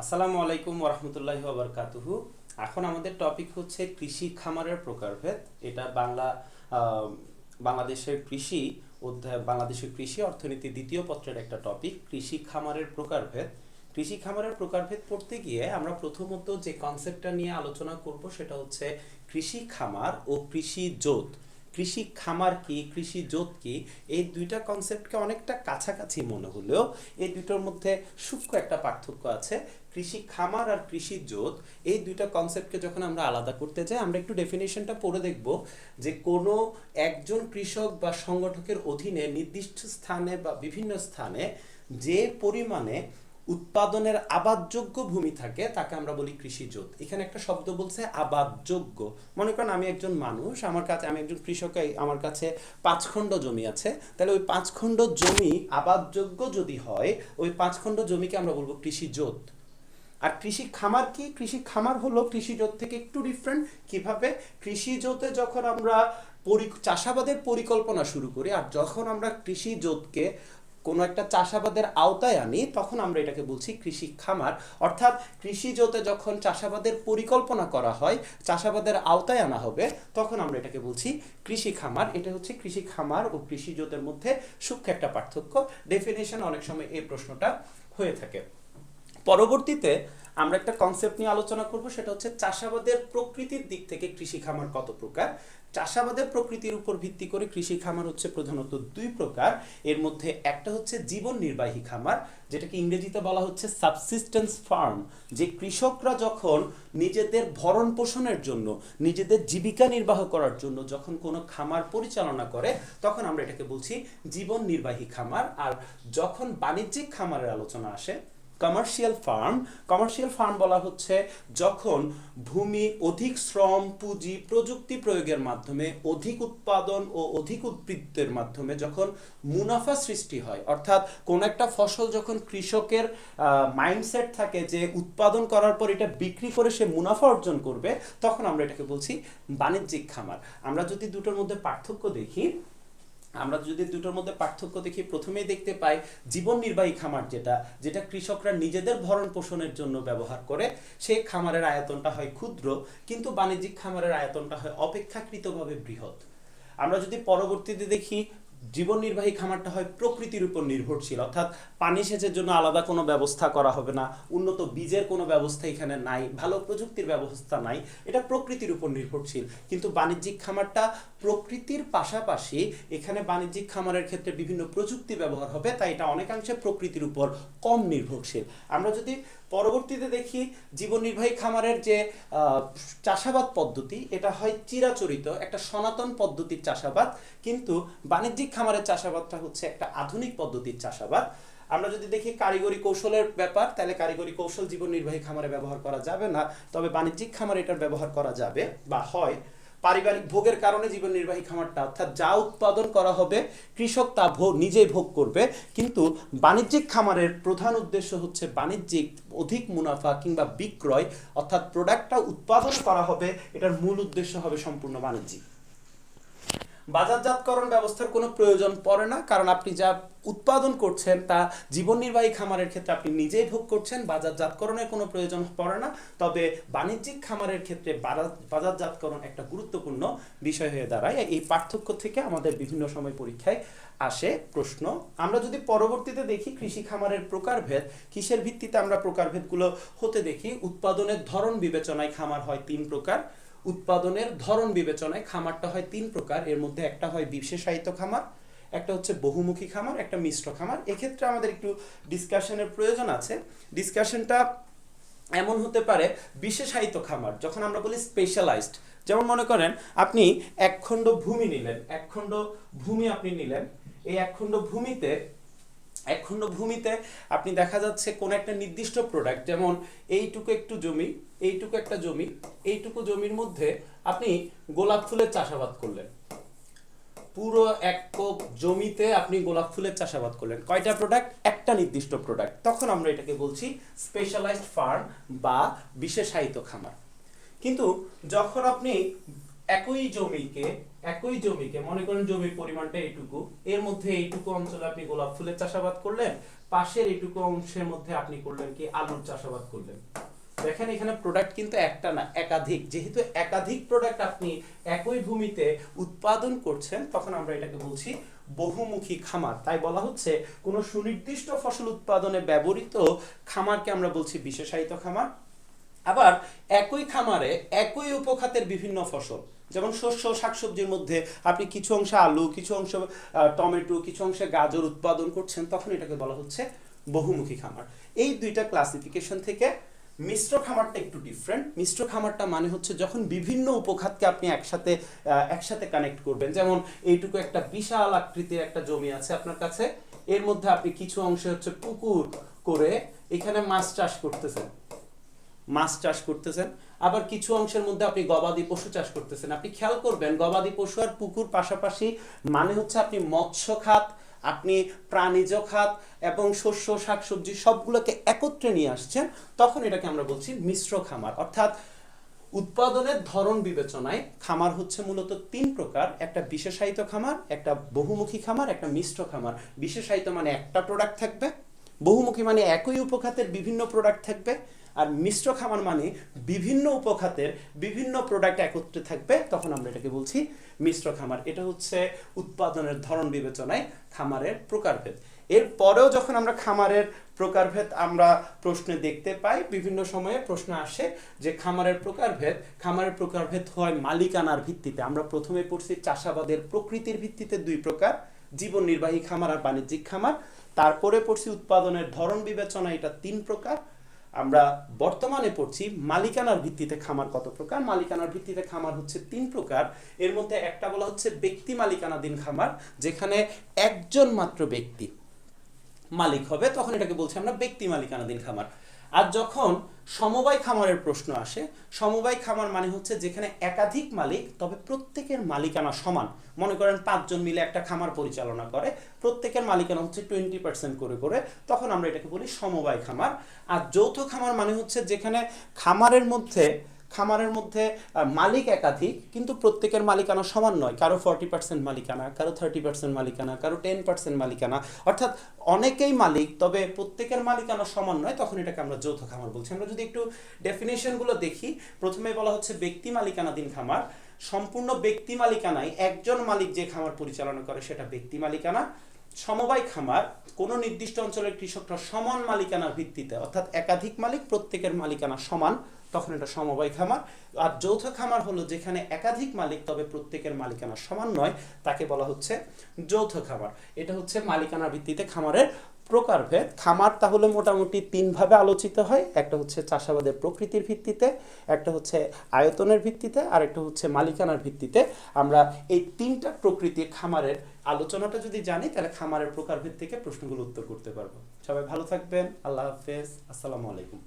আসসালামু আলাইকুম ওরহমতুল্লাহি ওয়াবারকাতুহু। এখন আমাদের টপিক হচ্ছে কৃষি খামারের প্রকারভেদ। এটা আহ, বাংলাদেশের কৃষি অধ্যায়, বাংলাদেশের কৃষি অর্থনীতি দ্বিতীয় পত্রের একটা টপিক, কৃষি খামারের প্রকারভেদ। কৃষি খামারের প্রকারভেদ পড়তে গিয়ে আমরা প্রথমত যে কনসেপ্টটা নিয়ে আলোচনা করব সেটা হচ্ছে কৃষি খামার ও কৃষি জোত। কৃষি খামার কি, কৃষি জোত কি, এই দুইটা কনসেপ্টকে অনেকটা কাছাকাছি মনে হলেও এই দুটোর মধ্যে সূক্ষ্ম একটা পার্থক্য আছে। কৃষি খামার আর কৃষি জোত, এই দুইটা কনসেপ্টকে যখন আমরা আলাদা করতে যাই, আমরা একটু ডেফিনেশনটা পড়ে দেখব যে কোনো একজন কৃষক বা সংগঠকের অধীনে নির্দিষ্ট স্থানে বা বিভিন্ন স্থানে যে পরিমাণে উৎপাদনের আবাদযোগ্য ভূমি থাকে তাকে আমরা বলি কৃষিজোত। এখানে একটা শব্দ বলছে আবাদযোগ্য। মনে করেন আমি একজন মানুষ, আমার কাছে, আমি একজন কৃষক, আমার কাছে 5 খণ্ড জমি আছে, তাহলে ওই 5 খণ্ড জমি আবাদযোগ্য যদি হয়, ওই 5 খণ্ড জমিকে আমরা বলবো কৃষিজোত। আর কৃষি খামার কি? কৃষি খামার হলো কৃষিজোত থেকে একটু ডিফারেন্ট। কিভাবে? কৃষিজোতে যখন আমরা চাষাবাদের পরিকল্পনা শুরু করি, আর যখন আমরা কৃষিজোতকে কোনো একটা চাষাবাদের আওতায় আনি, তখন আমরা এটাকে বলছি কৃষি খামার। অর্থাৎ কৃষিজোতে যখন চাষাবাদের পরিকল্পনা করা হয়, চাষাবাদের আওতায় আনা হবে, তখন আমরা এটাকে বলছি কৃষি খামার। এটা হচ্ছে কৃষি খামার ও কৃষিজোতের মধ্যে সূক্ষ্ম একটা পার্থক্য। ডেফিনেশন অনেক সময় এই প্রশ্নটা হয়ে থাকে। পরবর্তীতে আমরা একটা কনসেপ্ট নিয়ে আলোচনা করব, সেটা হচ্ছে চাষাবাদের প্রকৃতির দিক থেকে কৃষি খামার কত প্রকার। চাষাবাদের প্রকৃতির উপর ভিত্তি করে কৃষি খামার হচ্ছে প্রধানত 2 প্রকার। এর মধ্যে একটা হচ্ছে জীবন নির্বাহী খামার, যেটাকে ইংরেজিতে বলা হচ্ছে সাবসিস্টেন্স ফার্ম। যে কৃষকরা যখন নিজেদের ভরণ পোষণের জন্য, নিজেদের জীবিকা নির্বাহ করার জন্য যখন কোনো খামার পরিচালনা করে, তখন আমরা এটাকে বলছি জীবন নির্বাহী খামার। আর যখন বাণিজ্যিক খামারের আলোচনা আসে, কমার্শিয়াল ফার্ম। কমার্শিয়াল ফার্ম বলা হচ্ছে যখন ভূমি অধিক শ্রম, পুঁজি, প্রযুক্তি প্রয়োগের মাধ্যমে অধিক উৎপাদন ও অধিক উদ্বৃত্তের মাধ্যমে যখন মুনাফা সৃষ্টি হয়। অর্থাৎ কোন একটা ফসল যখন কৃষকের মাইন্ডসেট থাকে যে উৎপাদন করার পর এটা বিক্রি করে সে মুনাফা অর্জন করবে, তখন আমরা এটাকে বলছি বাণিজ্যিক খামার। আমরা যদি দুটোর মধ্যে পার্থক্য দেখি, প্রথমেই দেখতে পাই জীবন নির্বাহী খামার, যেটা কৃষকরা নিজেদের ভরণ পোষণের জন্য ব্যবহার করে, সেই খামারের আয়তনটা হয় ক্ষুদ্র, কিন্তু বাণিজ্যিক খামারের আয়তনটা হয় অপেক্ষাকৃতভাবে বৃহৎ। আমরা যদি পরবর্তীতে দেখি, জীবন নির্বাহী খামারটা হয় প্রকৃতির উপর নির্ভরশীল, অর্থাৎ পানি সেচের জন্য আলাদা কোনো ব্যবস্থা করা হবে না, উন্নত বীজের কোনো ব্যবস্থা এখানে নাই, ভালো প্রযুক্তির ব্যবস্থা নাই, এটা প্রকৃতির উপর নির্ভরশীল। কিন্তু বাণিজ্যিক খামারটা প্রকৃতির পাশাপাশি এখানে বাণিজ্যিক খামারের ক্ষেত্রে বিভিন্ন প্রযুক্তি ব্যবহার হবে, তাই এটা অনেকাংশে প্রকৃতির উপর কম নির্ভরশীল। আমরা যদি পরবর্তীতে দেখি, জীবন নির্বাহী খামারের যে চাষাবাদ পদ্ধতি, এটা হয় চিরাচরিত একটা সনাতন পদ্ধতির চাষাবাদ, কিন্তু বাণিজ্যিক খামারের চাষাবাদটা হচ্ছে একটা আধুনিক পদ্ধতির চাষাবাদ। আমরা যদি দেখি কারিগরি কৌশলের ব্যাপার, তাহলে কারিগরি কৌশল জীবন নির্বাহী খামারে ব্যবহার করা যাবে না, তবে বাণিজ্যিক খামারে এটার ব্যবহার করা যাবে বা হয়। পারিবারিক ভোগের কারণে জীবন নির্বাহী খামারটা, অর্থাৎ যা উৎপাদন করা হবে কৃষক তা নিজেই ভোগ করবে, কিন্তু বাণিজ্যিক খামারের প্রধান উদ্দেশ্য হচ্ছে বাণিজ্যিক অধিক মুনাফা কিংবা বিক্রয়, অর্থাৎ প্রোডাক্টটা উৎপাদন করা হবে, এটার মূল উদ্দেশ্য হবে সম্পূর্ণ বাণিজ্যিক। বাজারজাতকরণ ব্যবস্থার কোনো প্রয়োজন পড়ে না, কারণ আপনি যা উৎপাদন করছেন তা জীবন নির্বাহী খামারের ক্ষেত্রে আপনি নিজেই ভোগ করছেন, বাজারজাতকরণের কোনো প্রয়োজন পড়ে না। তবে বাণিজ্যিক খামারের ক্ষেত্রে বাজারজাতকরণ একটা গুরুত্বপূর্ণ বিষয় হয়ে দাঁড়ায়। এই পার্থক্য থেকে আমাদের বিভিন্ন সময় পরীক্ষায় আসে প্রশ্ন। আমরা যদি পরবর্তীতে দেখি কৃষি খামারের প্রকারভেদ, কিসের ভিত্তিতে আমরা প্রকারভেদগুলো হতে দেখি। উৎপাদনের ধরন বিবেচনায় খামার হয় 3 প্রকার। উৎপাদনের ধরন বিবেচনায় খামারটা হয় 3 প্রকার। এর মধ্যে একটা হয় বিশেষায়িত খামার, একটা হচ্ছে বহুমুখী খামার, একটা মিশ্র খামার। এক্ষেত্রে আমাদের একটু ডিসকাশনের প্রয়োজন আছে। ডিসকাশনটা এমন হতে পারে, বিশেষায়িত খামার যখন আমরা বলি স্পেশালাইজড, যেমন মনে করেন আপনি 1 খণ্ড ভূমি নিলেন, 1 খণ্ড ভূমি আপনি নিলেন, এই 1 খণ্ড ভূমিতে আপনি দেখা যাচ্ছে কোন একটা নির্দিষ্ট প্রোডাক্ট, যেমন এইটুকু একটু জমি, এইটুকু একটা জমি, এইটুকু জমির মধ্যে আপনি গোলাপ ফুলের চাষাবাদ করলেন। পুরো 1 জমিতে আপনি গোলাপ ফুলের চাষাবাদ করলেন। কয়টা প্রোডাক্ট? একটা নির্দিষ্ট প্রোডাক্ট। তখন আমরা এটাকে বলছি স্পেশালাইজড ফার্ম বা বিশেষায়িত খামার। কিন্তু যখন আপনি একই জমিকে মনে করেন জমির পরিমাণটা এইটুকু, এর মধ্যে এইটুকু অঞ্চলে আপনি গোলাপ ফুলের চাষাবাদ করলেন, পাশের এইটুকু অংশের মধ্যে আপনি করলেন কি আলুর চাষাবাদ করলেন। দেখেন এখানে প্রোডাক্ট কিন্তু একটা না, একাধিক। যেহেতু একাধিক প্রোডাক্ট আপনি একই ভূমিতে উৎপাদন করছেন, তখন আমরা এটাকে বলছি বহুমুখী খামার। তাই বলা হচ্ছে কোনো সুনির্দিষ্ট ফসল উৎপাদনে ব্যবহৃত খামারকে আমরা বলছি বিশেষায়িত খামার। আবার একই খামারে একই উপখাতের বিভিন্ন ফসল, যেমন শস্য শাকসবজির মধ্যে আপনি কিছু অংশে আলু, কিছু অংশ টমেটো, কিছু অংশে গাজর উৎপাদন করছেন, তখন এটাকে বলা হচ্ছে বহুমুখী খামার। এই দুইটা ক্লাসিফিকেশন থেকে মিশ্র খামারটা একটু ডিফারেন্ট। মিশ্র খামারটা মানে হচ্ছে যখন বিভিন্ন উপখাতকে আপনি একসাথে কানেক্ট করবেন। যেমন এইটুকু একটা বিশাল আকৃতির একটা জমি আছে আপনার কাছে, এর মধ্যে আপনি কিছু অংশে হচ্ছে পুকুর করে এখানে মাছ চাষ করতেছেন, আবার কিছু অংশের মধ্যে আপনি গবাদি পশু চাষ করতেছেন। আপনি খেয়াল করবেন গবাদি পশু আর পুকুর পাশাপাশি মানে হচ্ছে আপনি মৎস্য খাত, আপনি প্রাণীজ খাত এবং শস্য শাকসবজি সবগুলোকে একত্রে নিয়ে আসছেন, তখন এটাকে আমরা বলছি মিশ্র খামার। অর্থাৎ উৎপাদনের ধরন বিবেচনায় খামার হচ্ছে মূলত তিন প্রকার: একটা বিশেষায়িত খামার, একটা বহুমুখী খামার, একটা মিশ্র খামার। বিশেষায়িত মানে একটা প্রোডাক্ট থাকবে, বহুমুখী মানে একই উপখাতের বিভিন্ন প্রোডাক্ট থাকবে, আর মিশ্র খামার মানে বিভিন্ন উপখাতের বিভিন্ন প্রোডাক্ট একত্রে থাকবে, তখন আমরা এটাকে বলছি মিশ্র খামার। এটা হচ্ছে উৎপাদনের ধরন বিবেচনায় খামারের প্রকারভেদ। এরপরেও যখন আমরা খামারের প্রকারভেদ আমরা প্রশ্নে দেখতে পাই, বিভিন্ন সময়ে প্রশ্ন আসে যে খামারের প্রকারভেদ হয় মালিকানার ভিত্তিতে। আমরা প্রথমে পড়ছি চাষাবাদের প্রকৃতির ভিত্তিতে দুই প্রকার, জীবন নির্বাহী খামার আর বাণিজ্যিক খামার। তারপরে পড়ছি উৎপাদনের ধরন বিবেচনা, এটা তিন প্রকার। আমরা বর্তমানে পড়ছি মালিকানার ভিত্তিতে খামার কত প্রকার। মালিকানার ভিত্তিতে খামার হচ্ছে তিন প্রকার। এর মধ্যে একটা বলা হচ্ছে ব্যক্তি মালিকানাধীন খামার, যেখানে একজন মাত্র ব্যক্তি মালিক হবে, তখন এটাকে বলছি আমরা ব্যক্তি মালিকানাধীন খামার। আর যখন সমবায় খামারের প্রশ্ন আসে, সমবায় খামার মানে হচ্ছে যেখানে একাধিক মালিক তবে প্রত্যেকের মালিকানা সমান। মনে করেন 5 জন মিলে একটা খামার পরিচালনা করে, প্রত্যেকের মালিকানা হচ্ছে 20% করে করে, তখন আমরা এটাকে বলি সমবায় খামার। আর যৌথ খামার মানে হচ্ছে যেখানে খামারের মধ্যে মালিক একাধিক কিন্তু প্রত্যেকের মালিকানা সমান নয়, কারো 40% মালিকানা, কারো 30% মালিকানা, কারো 10% মালিকানা, অর্থাৎ অনেকেই মালিক তবে প্রত্যেকের মালিকানা সমান নয়, তখন এটাকে আমরা যৌথ খামার বলছি। আমরা যদি একটু ডেফিনেশনগুলো দেখি, প্রথমে বলা হচ্ছে ব্যক্তি মালিকানাধীন খামার। সম্পূর্ণ ব্যক্তি মালিকানায় একজন মালিক যে খামার পরিচালনা করে সেটা ব্যক্তি মালিকানা। সমবায় খামার কোনো নির্দিষ্ট অঞ্চলের কৃষকরা সমান মালিকানার ভিত্তিতে, অর্থাৎ একাধিক মালিক প্রত্যেকের মালিকানা সমান, তখন এটা সমবায় খামার। আর যৌথ খামার হলো যেখানে একাধিক মালিক তবে প্রত্যেকের মালিকানা সমান নয়, তাকে বলা হচ্ছে যৌথ খামার। এটা হচ্ছে মালিকানার ভিত্তিতে খামারের প্রকারভেদ। খামার তাহলে মোটামুটি তিনভাবে আলোচিত হয়, একটা হচ্ছে চাষাবাদের প্রকৃতির ভিত্তিতে, একটা হচ্ছে আয়তনের ভিত্তিতে, আর একটা হচ্ছে মালিকানার ভিত্তিতে। আমরা এই তিনটা প্রকৃতির খামারের আলোচনাটা যদি জানি, তাহলে খামারের প্রকারভেদ থেকে প্রশ্নগুলো উত্তর করতে পারবো। সবাই ভালো থাকবেন, আল্লাহ হাফেজ, আসসালামু আলাইকুম।